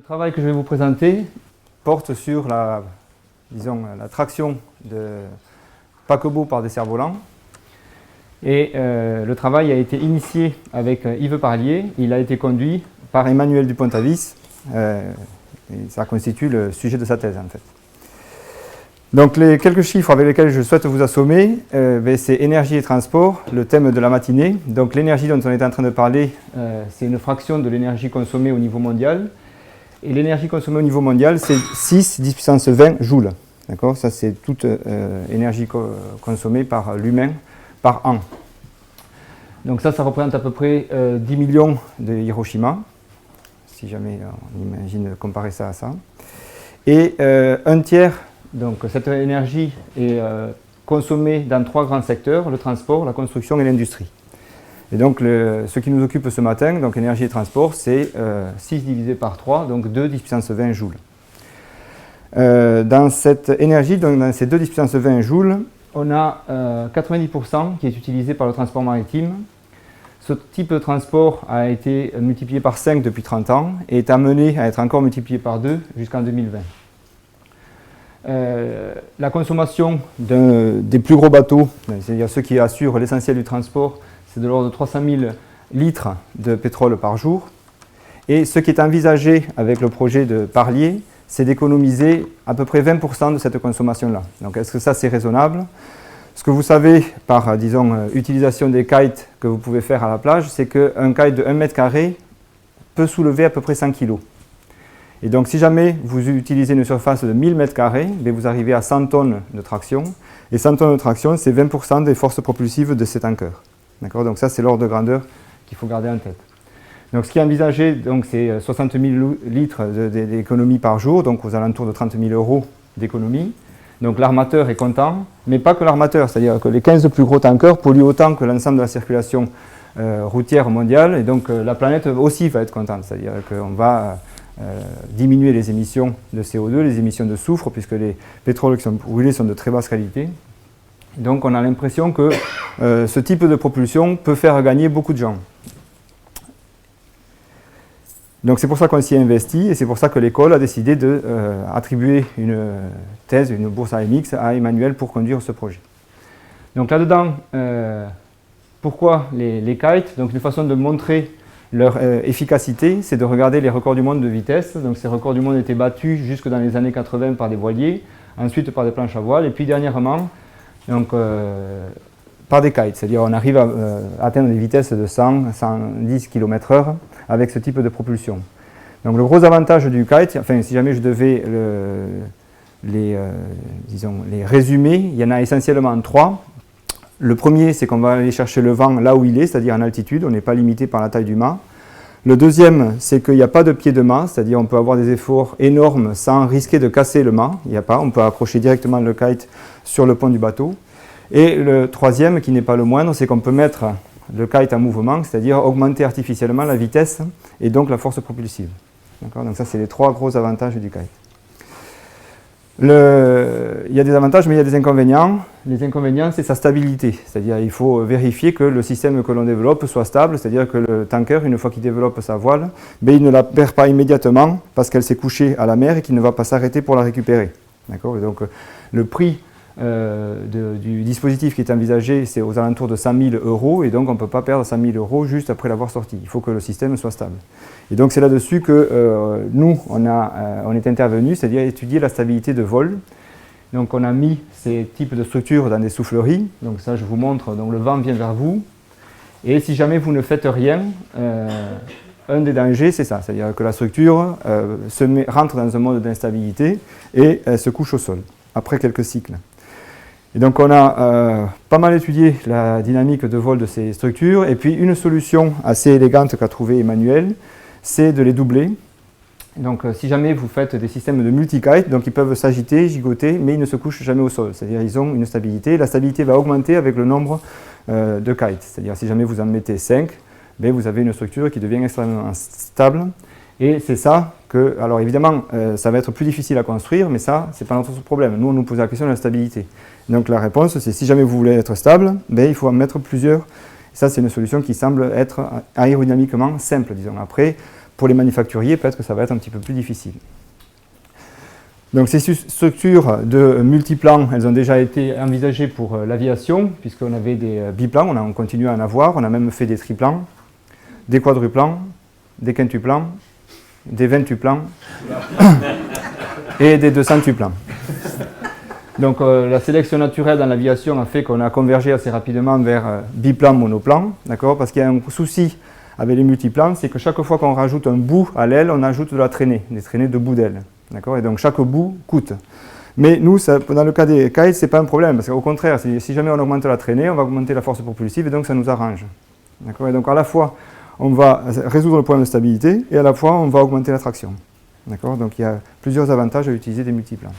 travail que je vais vous présenter porte sur la traction de paquebots par des cerfs-volants. Et le travail a été initié avec Yves Parlier. Il a été conduit par Emmanuel Dupont-Avis. Et ça constitue le sujet de sa thèse en fait. Donc les quelques chiffres avec lesquels je souhaite vous assommer, c'est énergie et transport, le thème de la matinée. Donc l'énergie dont on est en train de parler, c'est une fraction de l'énergie consommée au niveau mondial. Et l'énergie consommée au niveau mondial, c'est 6 10 puissance 20 joules. D'accord ? Ça, c'est toute énergie consommée par l'humain par an. Donc ça représente à peu près 10 millions de Hiroshima, si jamais on imagine comparer ça à ça. Et un tiers, donc cette énergie est consommée dans 3 grands secteurs, le transport, la construction et l'industrie. Et donc ce qui nous occupe ce matin, donc énergie et transport, c'est 6 divisé par 3, donc 2 10 puissance 20 joules. Dans cette énergie, donc dans ces 2 10 puissance 20 joules, on a 90% qui est utilisé par le transport maritime. Ce type de transport a été multiplié par 5 depuis 30 ans et est amené à être encore multiplié par 2 jusqu'en 2020. La consommation des plus gros bateaux, c'est-à-dire ceux qui assurent l'essentiel du transport, c'est de l'ordre de 300 000 litres de pétrole par jour. Et ce qui est envisagé avec le projet de Parlier, c'est d'économiser à peu près 20% de cette consommation-là. Donc est-ce que ça c'est raisonnable ? Ce que vous savez par, utilisation des kites que vous pouvez faire à la plage, c'est qu'un kite de 1 mètre carré peut soulever à peu près 100 kg. Et donc si jamais vous utilisez une surface de 1000 mètres carrés, vous arrivez à 100 tonnes de traction. Et 100 tonnes de traction, c'est 20% des forces propulsives de ces tankers. D'accord ? Donc ça, c'est l'ordre de grandeur qu'il faut garder en tête. Donc ce qui est envisagé, c'est 60 000 litres d'économie par jour, donc aux alentours de 30 000 € d'économie. Donc l'armateur est content, mais pas que l'armateur, c'est-à-dire que les 15 plus gros tankers polluent autant que l'ensemble de la circulation routière mondiale, et donc la planète aussi va être contente, c'est-à-dire qu'on va diminuer les émissions de CO2, les émissions de soufre, puisque les pétroles qui sont brûlés sont de très basse qualité. Donc on a l'impression que ce type de propulsion peut faire gagner beaucoup de gens. Donc c'est pour ça qu'on s'y investit et c'est pour ça que l'école a décidé d'attribuer une thèse, une bourse AMX à Emmanuel pour conduire ce projet. Donc là-dedans, pourquoi les kites ? Donc une façon de montrer leur efficacité, c'est de regarder les records du monde de vitesse. Donc ces records du monde étaient battus jusque dans les années 80 par des voiliers, ensuite par des planches à voile et puis dernièrement par des kites, c'est-à-dire on arrive à atteindre des vitesses de 100-110 km/h avec ce type de propulsion. Donc le gros avantage du kite, enfin si jamais je devais les résumer, il y en a essentiellement 3. Le premier, c'est qu'on va aller chercher le vent là où il est, c'est-à-dire en altitude, on n'est pas limité par la taille du mât. Le deuxième, c'est qu'il n'y a pas de pied de mât, c'est-à-dire on peut avoir des efforts énormes sans risquer de casser le mât, il n'y a pas, on peut accrocher directement le kite sur le pont du bateau. Et le troisième, qui n'est pas le moindre, c'est qu'on peut mettre le kite en mouvement, c'est-à-dire augmenter artificiellement la vitesse et donc la force propulsive. Donc ça, c'est les 3 gros avantages du kite. Il y a des avantages, mais il y a des inconvénients. Les inconvénients, c'est sa stabilité, c'est-à-dire il faut vérifier que le système que l'on développe soit stable, c'est-à-dire que le tanker, une fois qu'il développe sa voile, il ne la perd pas immédiatement parce qu'elle s'est couchée à la mer et qu'il ne va pas s'arrêter pour la récupérer. D'accord ? Donc le prix du dispositif qui est envisagé, c'est aux alentours de 100 000 € et donc on ne peut pas perdre 100 000 € juste après l'avoir sorti. Il faut que le système soit stable. Et donc c'est là-dessus que nous, on est intervenu, c'est-à-dire étudier la stabilité de vol. Donc on a mis ces types de structures dans des souffleries. Donc ça je vous montre, donc le vent vient vers vous. Et si jamais vous ne faites rien, un des dangers c'est ça, c'est-à-dire que la structure rentre dans un mode d'instabilité et elle se couche au sol après quelques cycles. Et donc on a pas mal étudié la dynamique de vol de ces structures et puis une solution assez élégante qu'a trouvée Emmanuel, c'est de les doubler. Donc si jamais vous faites des systèmes de multi-kites, donc ils peuvent s'agiter, gigoter, mais ils ne se couchent jamais au sol, c'est-à-dire ils ont une stabilité. La stabilité va augmenter avec le nombre de kites, c'est-à-dire si jamais vous en mettez 5, vous avez une structure qui devient extrêmement stable. Et c'est ça que, alors évidemment, ça va être plus difficile à construire, mais ça, c'est pas notre problème. Nous, on nous pose la question de la stabilité. Donc la réponse, c'est si jamais vous voulez être stable, il faut en mettre plusieurs. Ça, c'est une solution qui semble être aérodynamiquement simple, disons. Après, pour les manufacturiers, peut-être que ça va être un petit peu plus difficile. Donc ces structures de multiplans, elles ont déjà été envisagées pour l'aviation, puisqu'on avait des biplans, on continue à en avoir, on a même fait des triplans, des quadruplans, des quintuplans, des vintuplans et des 200tuplans. Donc la sélection naturelle dans l'aviation a fait qu'on a convergé assez rapidement vers biplan, monoplan, d'accord, parce qu'il y a un souci avec les multiplans, c'est que chaque fois qu'on rajoute un bout à l'aile, on ajoute de la traînée, des traînées de bout d'aile. D'accord, et donc chaque bout coûte. Mais nous, dans le cas des kites, ce n'est pas un problème, parce qu'au contraire, si jamais on augmente la traînée, on va augmenter la force propulsive, et donc ça nous arrange. D'accord, et donc à la fois, on va résoudre le problème de stabilité, et à la fois, on va augmenter la traction. D'accord, donc il y a plusieurs avantages à utiliser des multiplans.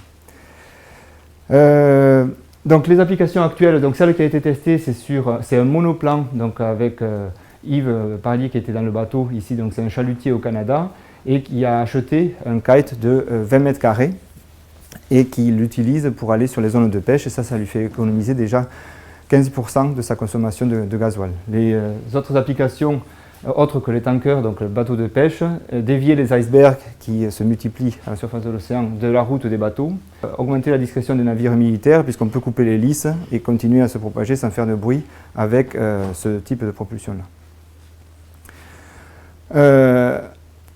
Donc les applications actuelles, donc celle qui a été testée, c'est un monoplan, donc avec Yves Parlier qui était dans le bateau ici, donc c'est un chalutier au Canada, et qui a acheté un kite de 20 mètres carrés et qui l'utilise pour aller sur les zones de pêche, et ça lui fait économiser déjà 15% de sa consommation de gasoil. Les autres applications, autres que les tankers, donc le bateau de pêche, dévier les icebergs qui se multiplient à la surface de l'océan de la route des bateaux, augmenter la discrétion des navires militaires puisqu'on peut couper l'hélice et continuer à se propager sans faire de bruit avec ce type de propulsion-là.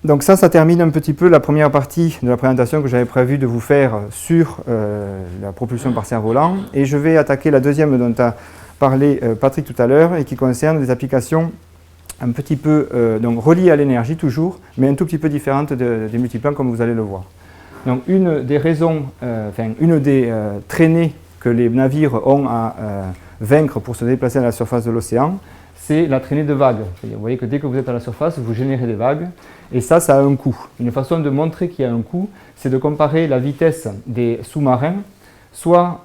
Donc ça termine un petit peu la première partie de la présentation que j'avais prévu de vous faire sur la propulsion par cerf-volant, et je vais attaquer la deuxième dont a parlé Patrick tout à l'heure et qui concerne des applications un petit peu donc reliées à l'énergie toujours, mais un tout petit peu différentes des multiplans comme vous allez le voir. Donc une des raisons, une des traînées que les navires ont à vaincre pour se déplacer à la surface de l'océan, c'est la traînée de vagues. Vous voyez que dès que vous êtes à la surface, vous générez des vagues, et ça a un coût. Une façon de montrer qu'il y a un coût, c'est de comparer la vitesse des sous-marins, soit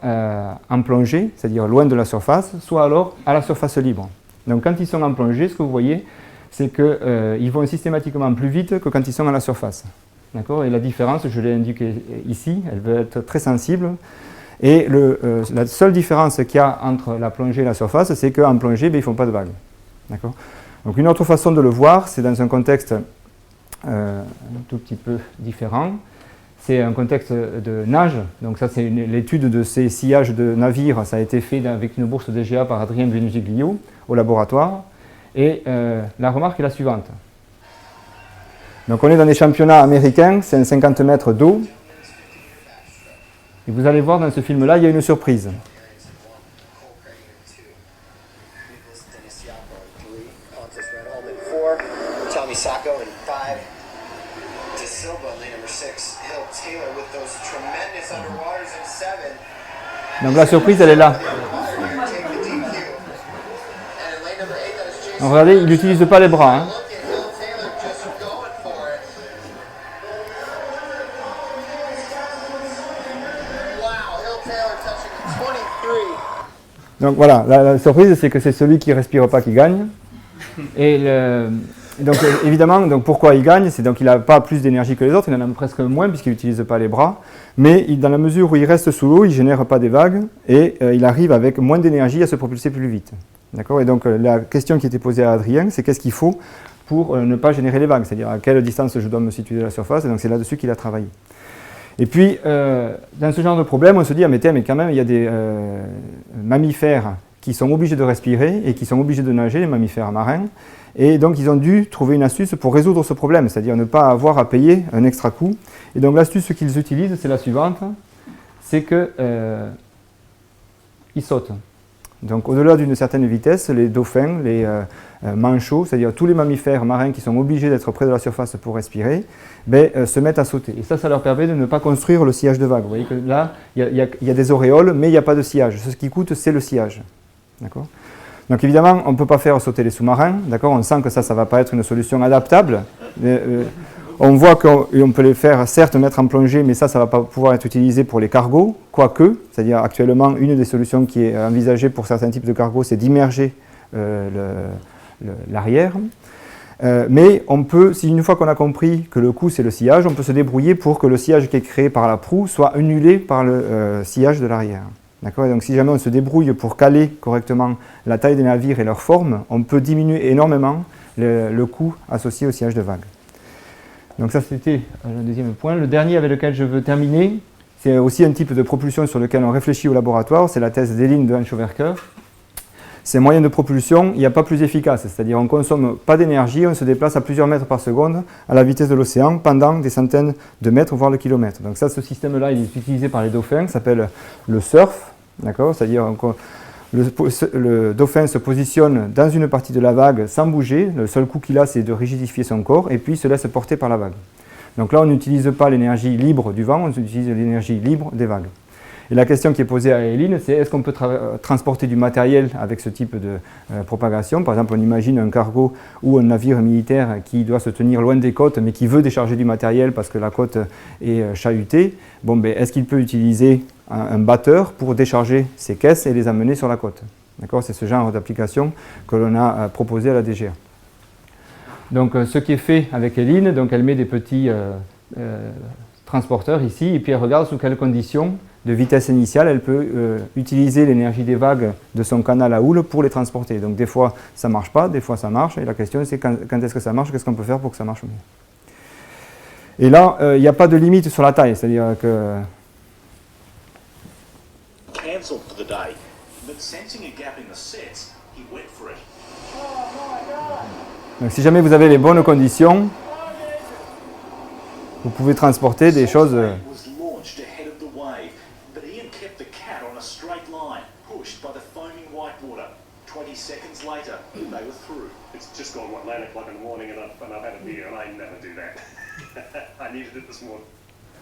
en plongée, c'est-à-dire loin de la surface, soit alors à la surface libre. Donc quand ils sont en plongée, ce que vous voyez, c'est qu'ils vont systématiquement plus vite que quand ils sont à la surface. D'accord ? Et la différence, je l'ai indiqué ici, elle va être très sensible. Et la seule différence qu'il y a entre la plongée et la surface, c'est qu'en plongée, ils ne font pas de vagues. D'accord ? Donc une autre façon de le voir, c'est dans un contexte un tout petit peu différent. C'est un contexte de nage. Donc ça, c'est l'étude de ces sillages de navires. Ça a été fait avec une bourse DGA par Adrien Benugiglio au laboratoire. Et la remarque est la suivante. Donc on est dans des championnats américains, c'est un 50 mètres d'eau. Et vous allez voir dans ce film-là, il y a une surprise. Donc la surprise, elle est là. Donc, regardez, il n'utilise pas les bras. Hein. Donc voilà, la surprise, c'est que c'est celui qui ne respire pas qui gagne. Et donc évidemment, donc pourquoi il gagne? C'est donc il n'a pas plus d'énergie que les autres, il en a presque moins puisqu'il n'utilise pas les bras. Mais dans la mesure où il reste sous l'eau, il ne génère pas des vagues et il arrive avec moins d'énergie à se propulser plus vite. D'accord? Et donc la question qui était posée à Adrien, c'est qu'est-ce qu'il faut pour ne pas générer les vagues? C'est-à-dire à quelle distance je dois me situer de la surface, et donc c'est là-dessus qu'il a travaillé. Et puis, dans ce genre de problème, on se dit, ah mais quand même, il y a des mammifères qui sont obligés de respirer et qui sont obligés de nager, les mammifères marins. Et donc, ils ont dû trouver une astuce pour résoudre ce problème, c'est-à-dire ne pas avoir à payer un extra coût. Et donc, l'astuce qu'ils utilisent, c'est la suivante, c'est qu'ils sautent. Donc, au-delà d'une certaine vitesse, les dauphins, les manchots, c'est-à-dire tous les mammifères marins qui sont obligés d'être près de la surface pour respirer, se mettent à sauter. Et ça leur permet de ne pas construire le sillage de vagues. Vous voyez que là, il y a des auréoles, mais il n'y a pas de sillage. Ce qui coûte, c'est le sillage. D'accord ? Donc évidemment, on ne peut pas faire sauter les sous-marins. D'accord ? On sent que ça ne va pas être une solution adaptable. On voit qu'on peut les faire, certes, mettre en plongée, mais ça ne va pas pouvoir être utilisé pour les cargos, quoique, c'est-à-dire actuellement, une des solutions qui est envisagée pour certains types de cargos, c'est d'immerger l'arrière. Mais on peut, si une fois qu'on a compris que le coût c'est le sillage, on peut se débrouiller pour que le sillage qui est créé par la proue soit annulé par le sillage de l'arrière. D'accord ? Et donc si jamais on se débrouille pour caler correctement la taille des navires et leur forme, on peut diminuer énormément le coût associé au sillage de vagues. Donc ça c'était le deuxième point. Le dernier avec lequel je veux terminer, c'est aussi un type de propulsion sur lequel on réfléchit au laboratoire, c'est la thèse d'Elin de Hanchoverker. C'est un moyen de propulsion, il n'y a pas plus efficace, c'est-à-dire on ne consomme pas d'énergie, on se déplace à plusieurs mètres par seconde à la vitesse de l'océan pendant des centaines de mètres, voire de kilomètres. Donc ça, ce système-là, il est utilisé par les dauphins, ça s'appelle le surf, d'accord, c'est-à-dire le dauphin se positionne dans une partie de la vague sans bouger, le seul coup qu'il a, c'est de rigidifier son corps, et puis il se laisse porter par la vague. Donc là, on n'utilise pas l'énergie libre du vent, on utilise l'énergie libre des vagues. Et la question qui est posée à Elin, c'est est-ce qu'on peut transporter du matériel avec ce type de propagation? Par exemple, on imagine un cargo ou un navire militaire qui doit se tenir loin des côtes, mais qui veut décharger du matériel parce que la côte est chahutée. Bon, ben, est-ce qu'il peut utiliser un batteur pour décharger ses caisses et les amener sur la côte? D'accord, c'est ce genre d'application que l'on a proposé à la DGA. Donc, ce qui est fait avec Elin, donc elle met des petits transporteurs ici, et puis elle regarde sous quelles conditions de vitesse initiale elle peut utiliser l'énergie des vagues de son canal à houle pour les transporter. Donc des fois ça ne marche pas, des fois ça marche, et la question c'est quand est-ce que ça marche, qu'est-ce qu'on peut faire pour que ça marche mieux. Et là, il n'y a pas de limite sur la taille, c'est-à-dire que... Donc si jamais vous avez les bonnes conditions, vous pouvez transporter des choses...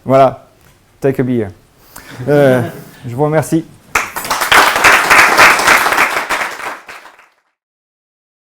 Voilà, take a beer. Je vous remercie.